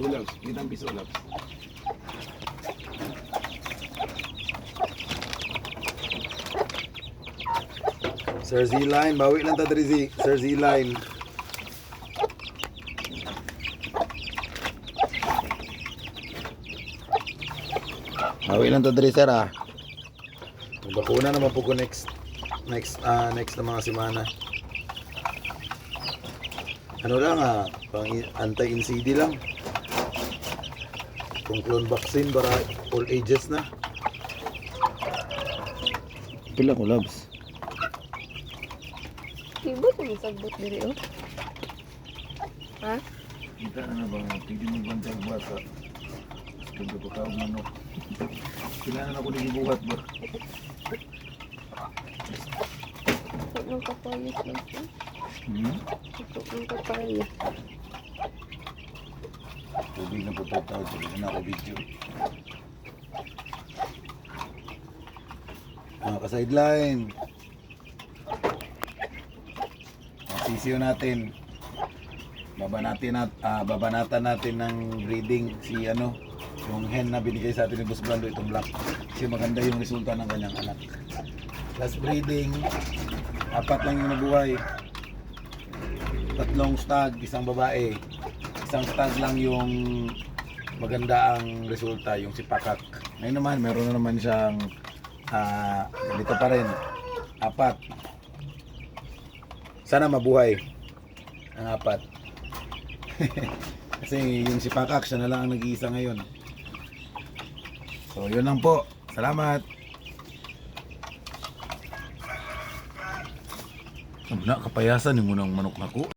Labs. Kitang piso, Labs. Sir Z-Line, bawi lang ta diri Sir Z-Line. Bawi lang ta diri sir ah. Magbakuna naman po ko next na mga semana. Ano lang ah, pang anti-NCD lang. Kung clone vaccine para all ages na. Pila ko labs. Ibot mo sagbot diri oh. Ha? Kita na ba? Pwede mo bantay buhat sa kung ko ka manok. Kailangan ako nagibuhat ba? Ito ng kapayos lang siya. Ito ng kapayos. Tubig na po tawag sa na ako video. Mga ka-sideline. Sisiyo natin. Babanatan natin ng breeding si yung hen na binigay sa atin ni Boss Brando, itong black. Kasi maganda yung resulta ng kanyang anak. Last breeding, 4 lang yung nabuhay. 3 stag, isang babae. Isang stag lang yung maganda ang resulta, yung si Pakak. Ngayon naman, meron na naman siyang dito pa rin 4. Sana mabuhay ang 4. Kasi yung si Pakak, siya na lang ang nag-iisa ngayon. So yun lang po, salamat. Kapayasan yung munang manok na ko.